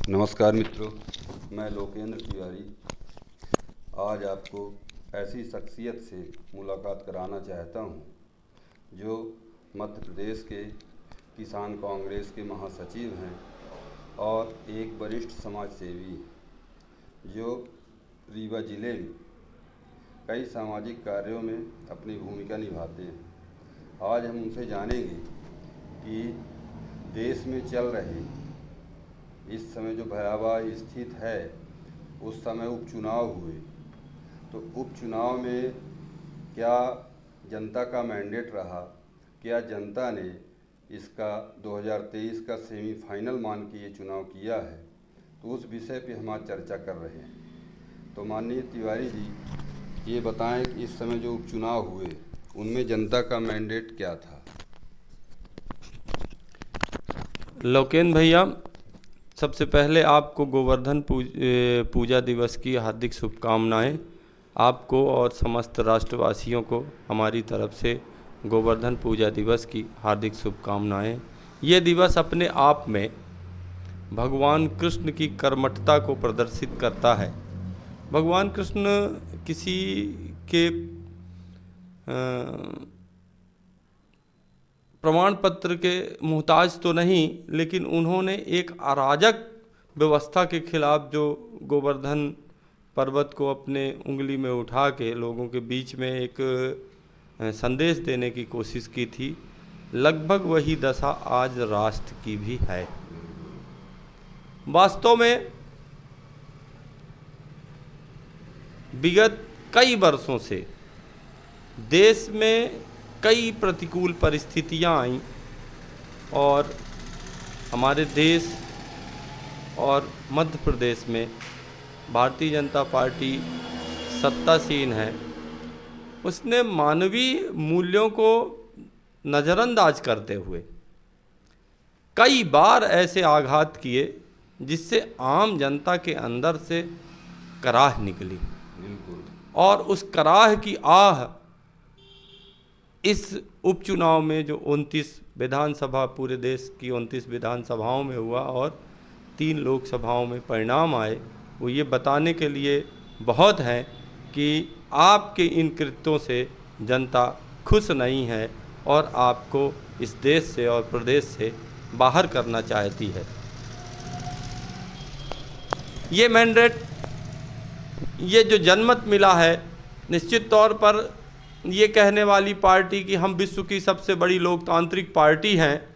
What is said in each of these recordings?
नमस्कार मित्रों, मैं लोकेंद्र तिवारी आज आपको ऐसी शख्सियत से मुलाकात कराना चाहता हूं जो मध्य प्रदेश के किसान कांग्रेस के महासचिव हैं और एक वरिष्ठ समाज सेवी जो रीवा ज़िले में कई सामाजिक कार्यों में अपनी भूमिका निभाते हैं। आज हम उनसे जानेंगे कि देश में चल रहे इस समय जो भयावह स्थिति है, उस समय उपचुनाव हुए तो उपचुनाव में क्या जनता का मैंडेट रहा, क्या जनता ने इसका 2023 का सेमीफाइनल मान के ये चुनाव किया है, तो उस विषय पे हम आज चर्चा कर रहे हैं। तो माननीय तिवारी जी, ये बताएं कि इस समय जो उपचुनाव हुए उनमें जनता का मैंडेट क्या था। लोकेंद्र भैया, सबसे पहले आपको गोवर्धन पूजा दिवस की हार्दिक शुभकामनाएं। आपको और समस्त राष्ट्रवासियों को हमारी तरफ से गोवर्धन पूजा दिवस की हार्दिक शुभकामनाएं। ये दिवस अपने आप में भगवान कृष्ण की कर्मठता को प्रदर्शित करता है। भगवान कृष्ण किसी के प्रमाण पत्र के मुहताज तो नहीं, लेकिन उन्होंने एक अराजक व्यवस्था के खिलाफ जो गोवर्धन पर्वत को अपने उंगली में उठा के लोगों के बीच में एक संदेश देने की कोशिश की थी। लगभग वही दशा आज राष्ट्र की भी है। वास्तव में विगत कई वर्षों से देश में कई प्रतिकूल परिस्थितियां आईं और हमारे देश और मध्य प्रदेश में भारतीय जनता पार्टी सत्तासीन है। उसने मानवीय मूल्यों को नज़रअंदाज करते हुए कई बार ऐसे आघात किए जिससे आम जनता के अंदर से कराह निकली और उस कराह की आह इस उपचुनाव में जो 29 विधानसभा पूरे देश की 29 विधानसभाओं में हुआ और 3 लोकसभाओं में परिणाम आए, वो ये बताने के लिए बहुत हैं कि आपके इन कृत्यों से जनता खुश नहीं है और आपको इस देश से और प्रदेश से बाहर करना चाहती है। ये मैंडेट, ये जो जनमत मिला है, निश्चित तौर पर ये कहने वाली पार्टी कि हम विश्व की सबसे बड़ी लोकतांत्रिक पार्टी हैं,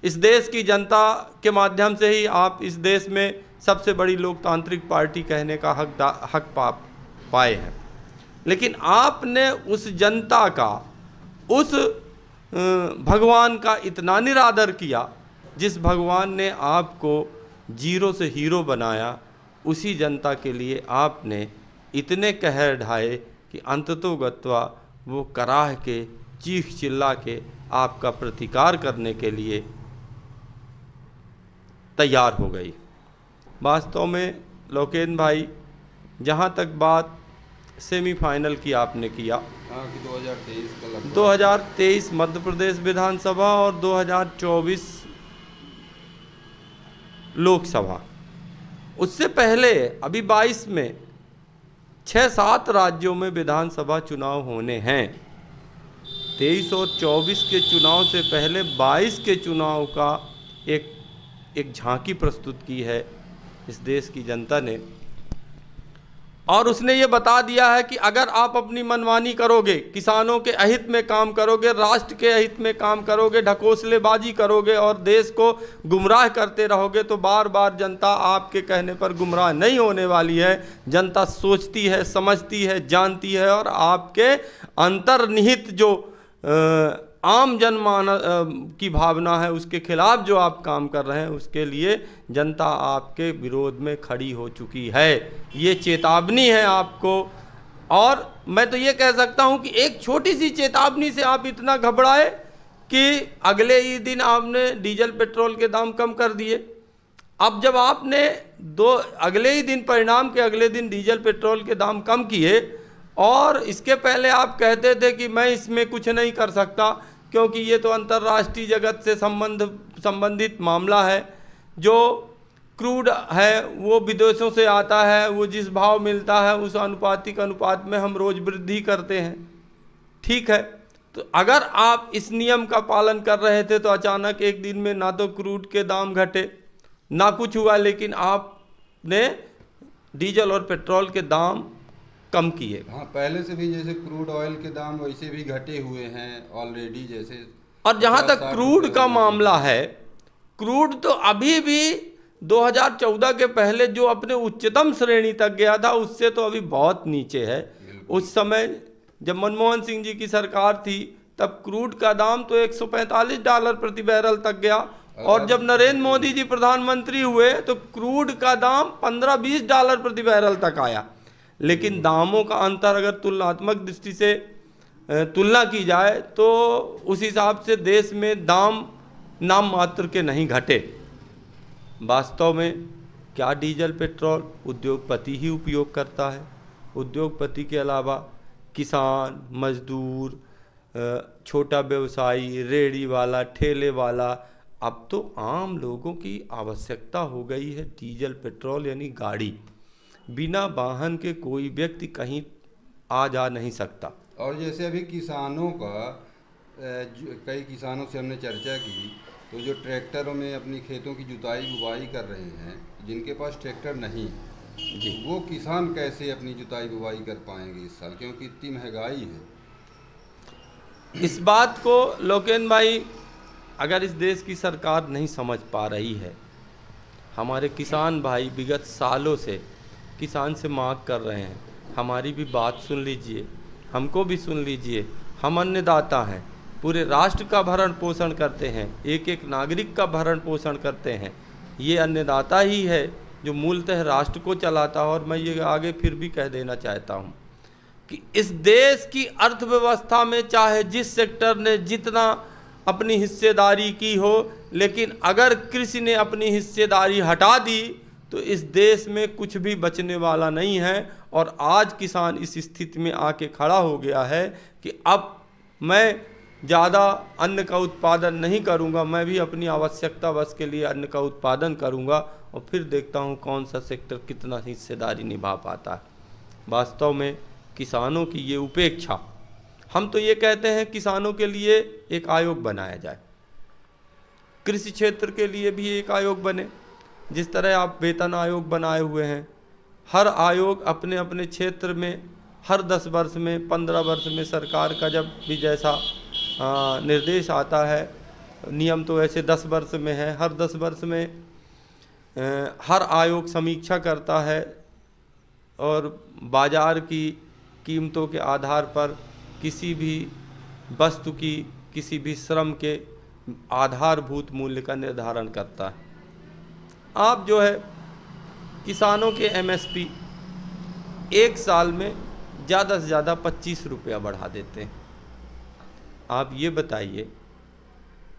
इस देश की जनता के माध्यम से ही आप इस देश में सबसे बड़ी लोकतांत्रिक पार्टी कहने का हक पाए हैं। लेकिन आपने उस जनता का, उस भगवान का इतना निरादर किया जिस भगवान ने आपको जीरो से हीरो बनाया। उसी जनता के लिए आपने इतने कहर ढाए कि अंततोगत्वा वो कराह के चीख चिल्ला के आपका प्रतिकार करने के लिए तैयार हो गई। वास्तव में लोकेंद्र भाई, जहाँ तक बात सेमीफाइनल की आपने किया, 2023 मध्य प्रदेश विधानसभा और 2024 लोकसभा, उससे पहले अभी 22 में 6-7 राज्यों में विधानसभा चुनाव होने हैं। 23 और 24 के चुनाव से पहले 22 के चुनाव का एक झांकी प्रस्तुत की है इस देश की जनता ने, और उसने ये बता दिया है कि अगर आप अपनी मनमानी करोगे, किसानों के अहित में काम करोगे, राष्ट्र के अहित में काम करोगे, ढकोसलेबाजी करोगे और देश को गुमराह करते रहोगे, तो बार बार जनता आपके कहने पर गुमराह नहीं होने वाली है। जनता सोचती है, समझती है, जानती है और आपके अंतर्निहित जो आम जनमानस की भावना है, उसके खिलाफ जो आप काम कर रहे हैं, उसके लिए जनता आपके विरोध में खड़ी हो चुकी है। ये चेतावनी है आपको। और मैं तो ये कह सकता हूं कि एक छोटी सी चेतावनी से आप इतना घबराए कि अगले ही दिन आपने डीजल पेट्रोल के दाम कम कर दिए। अब जब आपने अगले ही दिन, परिणाम के अगले दिन डीजल पेट्रोल के दाम कम किए और इसके पहले आप कहते थे कि मैं इसमें कुछ नहीं कर सकता क्योंकि ये तो अंतर्राष्ट्रीय जगत से संबंधित मामला है, जो क्रूड है वो विदेशों से आता है, वो जिस भाव मिलता है उस अनुपातिक अनुपात में हम रोज वृद्धि करते हैं, ठीक है। तो अगर आप इस नियम का पालन कर रहे थे तो अचानक एक दिन में ना तो क्रूड के दाम घटे ना कुछ हुआ, लेकिन आपने डीजल और पेट्रोल के दाम कम किए। हाँ, पहले से भी जैसे क्रूड ऑयल के दाम वैसे भी घटे हुए हैं ऑलरेडी, जैसे। और जहाँ तक क्रूड का मामला है, क्रूड तो अभी भी 2014 के पहले जो अपने उच्चतम श्रेणी तक गया था उससे तो अभी बहुत नीचे है। उस समय जब मनमोहन सिंह जी की सरकार थी तब क्रूड का दाम तो $145 प्रति बैरल तक गया, और जब नरेंद्र मोदी जी प्रधानमंत्री हुए तो क्रूड का दाम $15-20 प्रति बैरल तक आया। लेकिन दामों का अंतर अगर तुलनात्मक दृष्टि से तुलना की जाए तो उस हिसाब से देश में दाम नाम मात्र के नहीं घटे। वास्तव में क्या डीजल पेट्रोल उद्योगपति ही उपयोग करता है? उद्योगपति के अलावा किसान, मजदूर, छोटा व्यवसायी, रेहड़ी वाला, ठेले वाला, अब तो आम लोगों की आवश्यकता हो गई है डीजल पेट्रोल यानी गाड़ी। बिना वाहन के कोई व्यक्ति कहीं आ जा नहीं सकता। और जैसे अभी किसानों का कई किसानों से हमने चर्चा की, तो जो ट्रैक्टरों में अपनी खेतों की जुताई बुवाई कर रहे हैं, जिनके पास ट्रैक्टर नहीं जी, वो किसान कैसे अपनी जुताई बुवाई कर पाएंगे इस साल, क्योंकि इतनी महंगाई है। इस बात को लोकेन भाई अगर इस देश की सरकार नहीं समझ पा रही है, हमारे किसान भाई विगत सालों से किसान से मांग कर रहे हैं, हमारी भी बात सुन लीजिए, हमको भी सुन लीजिए। हम अन्नदाता हैं, पूरे राष्ट्र का भरण पोषण करते हैं, एक एक नागरिक का भरण पोषण करते हैं। ये अन्नदाता ही है जो मूलतः राष्ट्र को चलाता है। और मैं ये आगे फिर भी कह देना चाहता हूँ कि इस देश की अर्थव्यवस्था में चाहे जिस सेक्टर ने जितना अपनी हिस्सेदारी की हो, लेकिन अगर कृषि ने अपनी हिस्सेदारी हटा दी तो इस देश में कुछ भी बचने वाला नहीं है। और आज किसान इस स्थिति में आके खड़ा हो गया है कि अब मैं ज़्यादा अन्न का उत्पादन नहीं करूंगा, मैं भी अपनी आवश्यकता बस के लिए अन्न का उत्पादन करूंगा और फिर देखता हूं कौन सा सेक्टर कितना हिस्सेदारी निभा पाता है। वास्तव में किसानों की ये उपेक्षा, हम तो ये कहते हैं किसानों के लिए एक आयोग बनाया जाए, कृषि क्षेत्र के लिए भी एक आयोग बने। जिस तरह आप वेतन आयोग बनाए हुए हैं, हर आयोग अपने अपने क्षेत्र में हर 10 वर्ष में 15 वर्ष में सरकार का जब भी जैसा निर्देश आता है, नियम तो वैसे 10 वर्ष में है, हर 10 वर्ष में हर आयोग समीक्षा करता है और बाज़ार की कीमतों के आधार पर किसी भी वस्तु की, किसी भी श्रम के आधारभूत मूल्य का निर्धारण करता है। आप जो है किसानों के एमएसपी एक साल में ज़्यादा से ज़्यादा 25 रुपया बढ़ा देते हैं। आप ये बताइए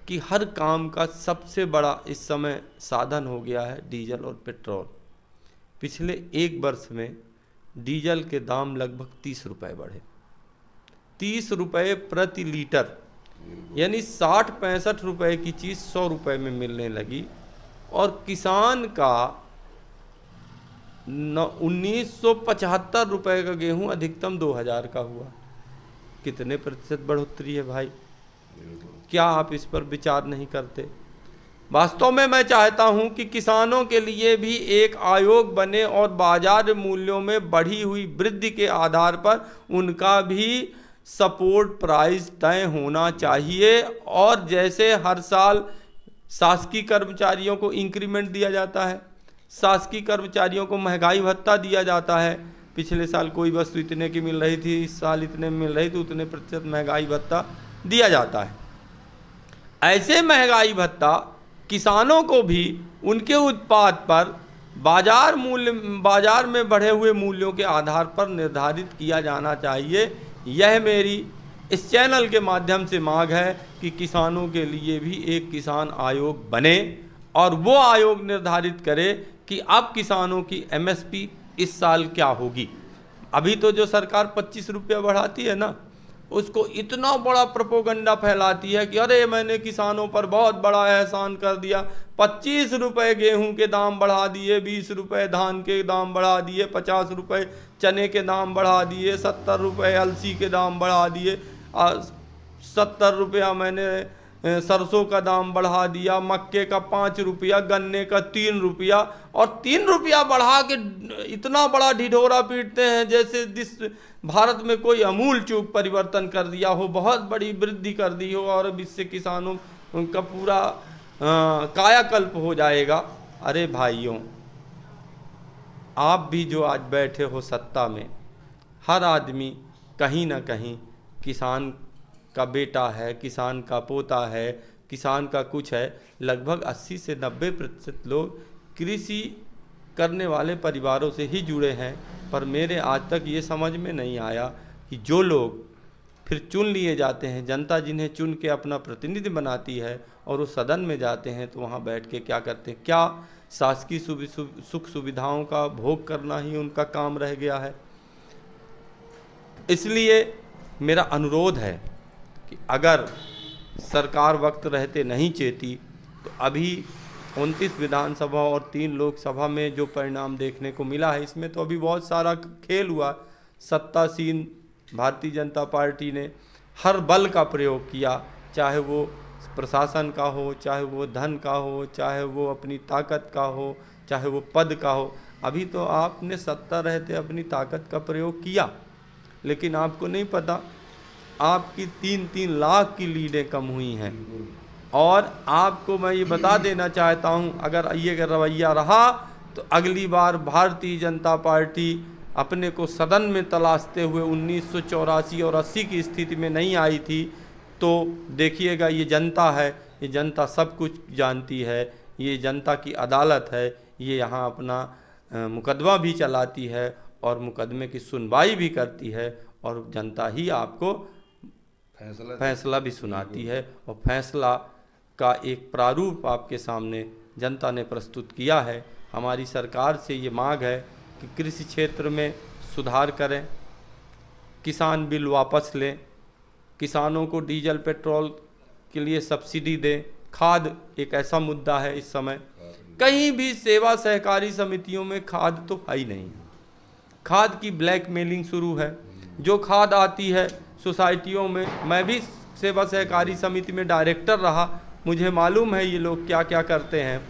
कि हर काम का सबसे बड़ा इस समय साधन हो गया है डीजल और पेट्रोल। पिछले 1 वर्ष में डीजल के दाम लगभग 30 रुपये बढ़े, 30 रुपये प्रति लीटर, यानी 60-65 रुपये की चीज़ 100 रुपये में मिलने लगी। और किसान का 1975 रुपये का गेहूं अधिकतम 2000 का हुआ। कितने प्रतिशत बढ़ोतरी है भाई? क्या आप इस पर विचार नहीं करते? वास्तव में मैं चाहता हूं कि किसानों के लिए भी एक आयोग बने और बाजार मूल्यों में बढ़ी हुई वृद्धि के आधार पर उनका भी सपोर्ट प्राइस तय होना चाहिए। और जैसे हर साल शासकीय कर्मचारियों को इंक्रीमेंट दिया जाता है, शासकीय कर्मचारियों को महंगाई भत्ता दिया जाता है, पिछले साल कोई वस्तु इतने की मिल रही थी, इस साल इतने मिल रही तो उतने प्रतिशत महंगाई भत्ता दिया जाता है। ऐसे महंगाई भत्ता किसानों को भी उनके उत्पाद पर बाजार में बढ़े हुए मूल्यों के आधार पर निर्धारित किया जाना चाहिए। यह मेरी इस चैनल के माध्यम से मांग है कि किसानों के लिए भी एक किसान आयोग बने और वो आयोग निर्धारित करे कि अब किसानों की एमएसपी इस साल क्या होगी। अभी तो जो सरकार 25 रुपया बढ़ाती है ना, उसको इतना बड़ा प्रोपोगंडा फैलाती है कि अरे मैंने किसानों पर बहुत बड़ा एहसान कर दिया, 25 रुपये गेहूं के दाम बढ़ा दिए, 20 रुपये धान के दाम बढ़ा दिए, 50 रुपये चने के दाम बढ़ा दिए, 70 रुपये अलसी के दाम बढ़ा दिए, 70 रुपया मैंने सरसों का दाम बढ़ा दिया, मक्के का 5 रुपया, गन्ने का 3 रुपया, और 3 रुपया बढ़ा के इतना बड़ा ढिढोरा पीटते हैं जैसे भारत में कोई अमूल चूक परिवर्तन कर दिया हो, बहुत बड़ी वृद्धि कर दी हो और अब इससे किसानों का पूरा कायाकल्प हो जाएगा। अरे भाइयों, आप भी जो आज बैठे हो सत्ता में, हर आदमी कहीं ना कहीं किसान का बेटा है, किसान का पोता है, किसान का कुछ है। लगभग 80 से 90% लोग कृषि करने वाले परिवारों से ही जुड़े हैं। पर मेरे आज तक ये समझ में नहीं आया कि जो लोग फिर चुन लिए जाते हैं, जनता जिन्हें चुन के अपना प्रतिनिधि बनाती है और वो सदन में जाते हैं तो वहाँ बैठ के क्या करते हैं? क्या शासकीय सुख सुविधाओं का भोग करना ही उनका काम रह गया है? इसलिए मेरा अनुरोध है कि अगर सरकार वक्त रहते नहीं चेती तो अभी 29 विधानसभा और 3 लोकसभा में जो परिणाम देखने को मिला है, इसमें तो अभी बहुत सारा खेल हुआ। सत्तासीन भारतीय जनता पार्टी ने हर बल का प्रयोग किया, चाहे वो प्रशासन का हो, चाहे वो धन का हो, चाहे वो अपनी ताकत का हो, चाहे वो पद का हो। अभी तो आपने सत्ता रहते अपनी ताकत का प्रयोग किया, लेकिन आपको नहीं पता आपकी 3-3 लाख की लीडें कम हुई हैं। और आपको मैं ये बता देना चाहता हूँ, अगर ये रवैया रहा तो अगली बार भारतीय जनता पार्टी अपने को सदन में तलाशते हुए 1984 और 80 की स्थिति में नहीं आई थी। तो देखिएगा, ये जनता है, ये जनता सब कुछ जानती है, ये जनता की अदालत है, ये यहाँ अपना मुकदमा भी चलाती है और मुकदमे की सुनवाई भी करती है और जनता ही आपको फैसला भी सुनाती है। और फैसला का एक प्रारूप आपके सामने जनता ने प्रस्तुत किया है। हमारी सरकार से ये मांग है कि कृषि क्षेत्र में सुधार करें, किसान बिल वापस लें, किसानों को डीजल पेट्रोल के लिए सब्सिडी दें। खाद एक ऐसा मुद्दा है इस समय, कहीं भी सेवा सहकारी समितियों में खाद तो है ही नहीं। खाद की ब्लैकमेलिंग शुरू है। जो खाद आती है सोसाइटियों में, मैं भी सेवा सहकारी समिति में डायरेक्टर रहा, मुझे मालूम है ये लोग क्या क्या करते हैं।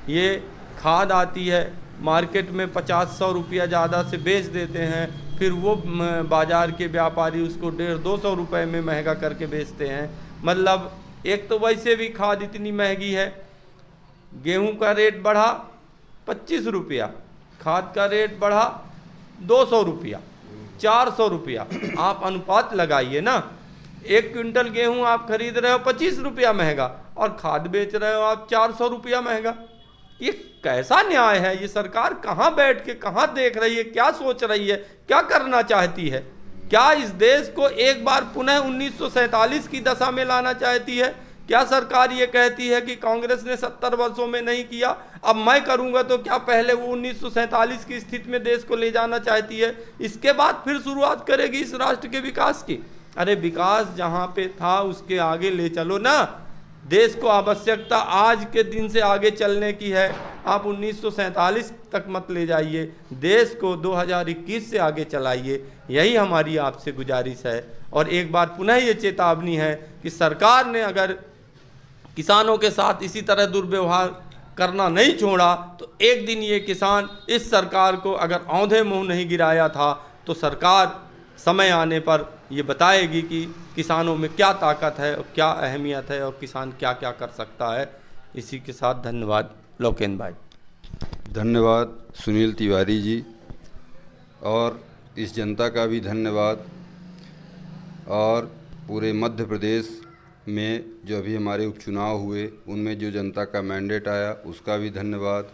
ये खाद आती है, मार्केट में 50-100 रुपया ज़्यादा से बेच देते हैं, फिर वो बाज़ार के व्यापारी उसको 150-200 रुपये में महंगा करके बेचते हैं। मतलब एक तो वैसे भी खाद इतनी महंगी है, गेहूं का रेट बढ़ा 25 रुपया, खाद का रेट बढ़ा 200 रुपया, 400 रुपया। आप अनुपात लगाइए ना, 1 क्विंटल गेहूं आप खरीद रहे हो 25 रुपया महंगा और खाद बेच रहे हो आप 400 रुपया महंगा। ये कैसा न्याय है? ये सरकार कहाँ बैठ के कहाँ देख रही है, क्या सोच रही है, क्या करना चाहती है? क्या इस देश को एक बार पुनः 1947 की दशा में लाना चाहती है? क्या सरकार ये कहती है कि कांग्रेस ने 70 वर्षों में नहीं किया, अब मैं करूंगा, तो क्या पहले वो 1947 की स्थिति में देश को ले जाना चाहती है? इसके बाद फिर शुरुआत करेगी इस राष्ट्र के विकास की। अरे विकास जहाँ पे था उसके आगे ले चलो ना। देश को आवश्यकता आज के दिन से आगे चलने की है, आप 1947 तक मत ले जाइए, देश को 2021 से आगे चलाइए। यही हमारी आपसे गुजारिश है। और एक बार पुनः ये चेतावनी है कि सरकार ने अगर किसानों के साथ इसी तरह दुर्व्यवहार करना नहीं छोड़ा तो एक दिन ये किसान इस सरकार को अगर औंधे मुंह नहीं गिराया था तो सरकार समय आने पर ये बताएगी कि किसानों में क्या ताकत है और क्या अहमियत है और किसान क्या क्या कर सकता है। इसी के साथ धन्यवाद लोकेन भाई। धन्यवाद सुनील तिवारी जी, और इस जनता का भी धन्यवाद, और पूरे मध्य प्रदेश में जो अभी हमारे उपचुनाव हुए उनमें जो जनता का मैंडेट आया उसका भी धन्यवाद।